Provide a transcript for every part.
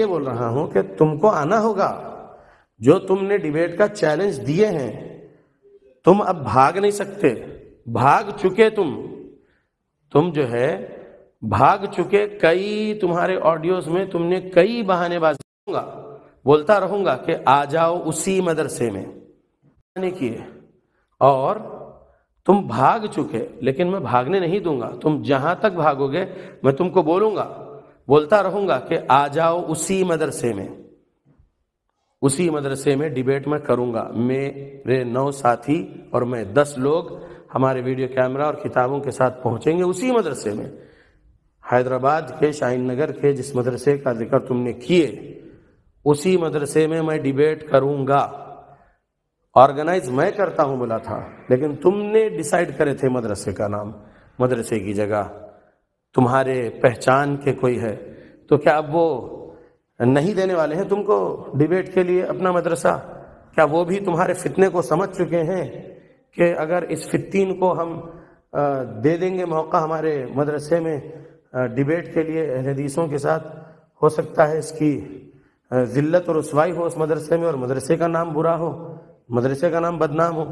ये बोल रहा हूं कि तुमको आना होगा। जो तुमने डिबेट का चैलेंज दिए हैं, तुम अब भाग नहीं सकते, भाग चुके तुम जो है भाग चुके। कई तुम्हारे ऑडियोज में तुमने कई बहानेबाजी बोलता रहूंगा कि आ जाओ उसी मदरसे में किए, और तुम भाग चुके। लेकिन मैं भागने नहीं दूंगा। तुम जहां तक भागोगे मैं तुमको बोलता रहूंगा कि आ जाओ उसी मदरसे में डिबेट मैं करूंगा। मेरे 9 साथी और मैं 10 लोग हमारे वीडियो कैमरा और किताबों के साथ पहुंचेंगे उसी मदरसे में। हैदराबाद के शाहीन नगर के जिस मदरसे का जिक्र तुमने किए, उसी मदरसे में मैं डिबेट करूंगा। ऑर्गेनाइज मैं करता हूं बोला था, लेकिन तुमने डिसाइड करे थे मदरसे का नाम, मदरसे की जगह तुम्हारे पहचान के कोई है, तो क्या अब वो नहीं देने वाले हैं तुमको डिबेट के लिए अपना मदरसा? क्या वो भी तुम्हारे फितने को समझ चुके हैं कि अगर इस फितीन को हम दे देंगे मौका हमारे मदरसे में डिबेट के लिए अहले हदीसों के साथ, हो सकता है इसकी जिल्लत और रुसवाई हो उस मदरसे में और मदरसे का नाम बुरा हो, मदरसे का नाम बदनाम हो?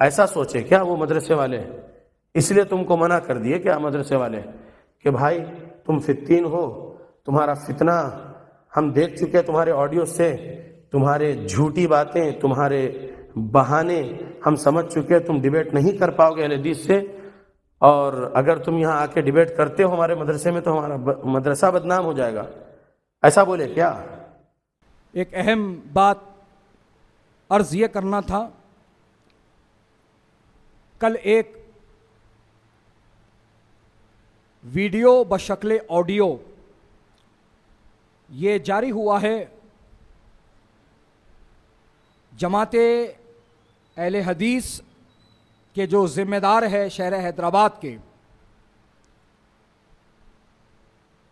ऐसा सोचे क्या वो मदरसे वाले? इसलिए तुमको मना कर दिए क्या मदरसे वाले कि भाई तुम फितीन हो, तुम्हारा फितना हम देख चुके, तुम्हारे ऑडियो से, तुम्हारे झूठी बातें, तुम्हारे बहाने हम समझ चुके, तुम डिबेट नहीं कर पाओगे अहले हदीस से, और अगर तुम यहाँ आके डिबेट करते हो हमारे मदरसे में तो हमारा मदरसा बदनाम हो जाएगा। ऐसा बोले क्या? एक अहम बात अर्ज ये करना था, कल एक वीडियो बशक्ल ऑडियो ये जारी हुआ है जमाते अहले हदीस के जो जिम्मेदार है शहर हैदराबाद के,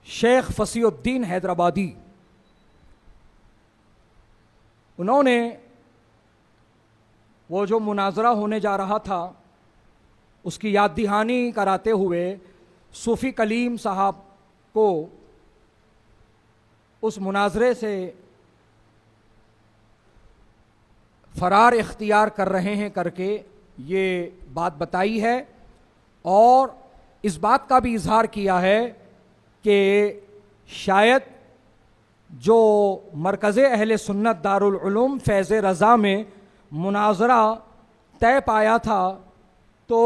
शेख फसीउद्दीन हैदराबादी, उन्होंने वो जो मुनाजरा होने जा रहा था उसकी याद दहानी कराते हुए सूफ़ी कलीम साहब को उस मुनाजरे से फरार इख्तियार कर रहे हैं करके ये बात बताई है, और इस बात का भी इजहार किया है कि शायद जो मरकज़ अहले सुन्नत दारुल उलूम फैज़ रज़ा में मुनाजरा तय पाया था, तो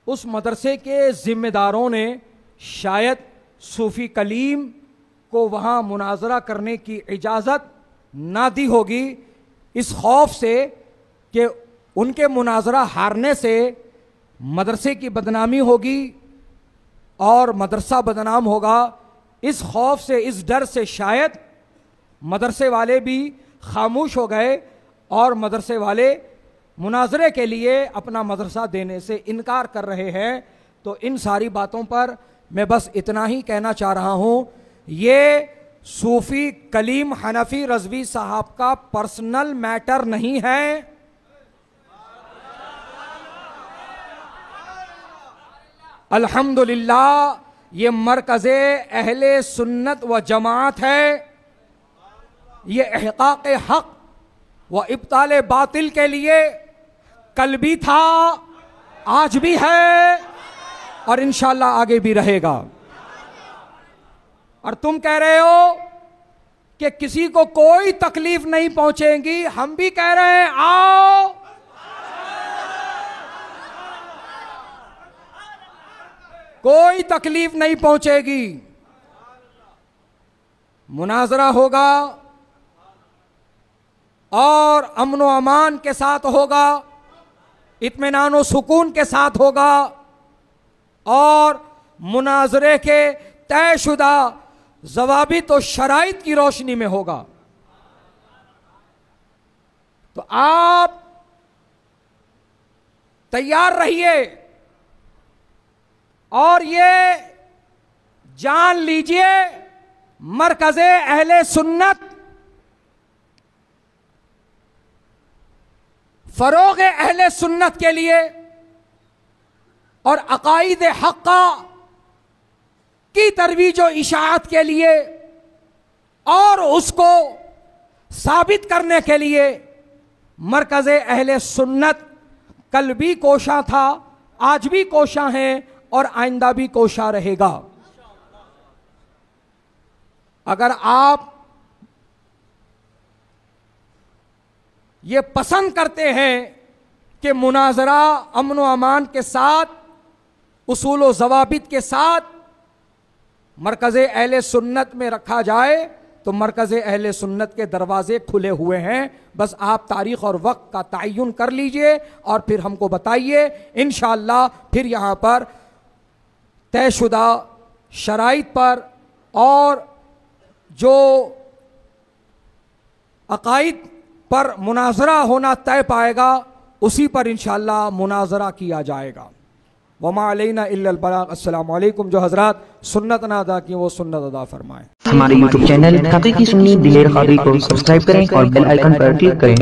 उस मदरसे के ज़िम्मेदारों ने शायद सूफ़ी कलीम को वहाँ मुनाजरा करने की इजाज़त ना दी होगी, इस खौफ से कि उनके मुनाजरा हारने से मदरसे की बदनामी होगी और मदरसा बदनाम होगा। इस खौफ से, इस डर से शायद मदरसे वाले भी खामोश हो गए और मदरसे वाले मुनाजरे के लिए अपना मदरसा देने से इनकार कर रहे हैं। तो इन सारी बातों पर मैं बस इतना ही कहना चाह रहा हूँ, ये सूफ़ी कलीम हनफी रज़वी साहब का पर्सनल मैटर नहीं है। अल्हम्दुलिल्लाह ये मरकज़े अहले सुन्नत व जमात है। ये इहक़ाक़ हक़ व इब्ताल बातिल के लिए कल भी था, आज भी है और इंशाअल्लाह आगे भी रहेगा। और तुम कह रहे हो कि किसी को कोई तकलीफ नहीं पहुंचेगी, हम भी कह रहे हैं आओ, कोई तकलीफ नहीं पहुंचेगी। मुनाजरा होगा और अमन व अमान के साथ होगा, इत्मीनान व सुकून के साथ होगा, और मुनाजरे के तयशुदा ज़वाबित और शराइत की रोशनी में होगा। तो आप तैयार रहिए और ये जान लीजिए, मरकज़े अहले सुन्नत फरोग़ अहले सुन्नत के लिए और अक़ाइद हक़्क़ा की तरवीज व इशाअत के लिए और उसको साबित करने के लिए मरकज़ अहले सुन्नत कल भी कोशा था, आज भी कोशा है और आइंदा भी कोशा रहेगा। अगर आप ये पसंद करते हैं कि मुनाजरा अमन व अमान के साथ, उसूल व ज़वाबित के साथ मरकज़ अहले सुन्नत में रखा जाए, तो मरकज़ अहले सुन्नत के दरवाजे खुले हुए हैं। बस आप तारीख़ और वक्त का तयन कर लीजिए और फिर हमको बताइए। इंशाअल्लाह फिर यहाँ पर तयशुदा शराइत पर और जो अकाइद पर मुनाजरा होना तय पाएगा, उसी पर इंशाअल्लाह मुनाजरा किया जाएगा। वमा अलैना इल्लल बलाग। अस्सलामु अलैकुम। जो हजरात सुन्नत ना अदा की वो सुन्नत अदा फरमाएं। हमारे YouTube चैनल हकीकी सुन्नी दिलेर क़ादरी को सब्सक्राइब करें और बेल आइकन पर क्लिक करें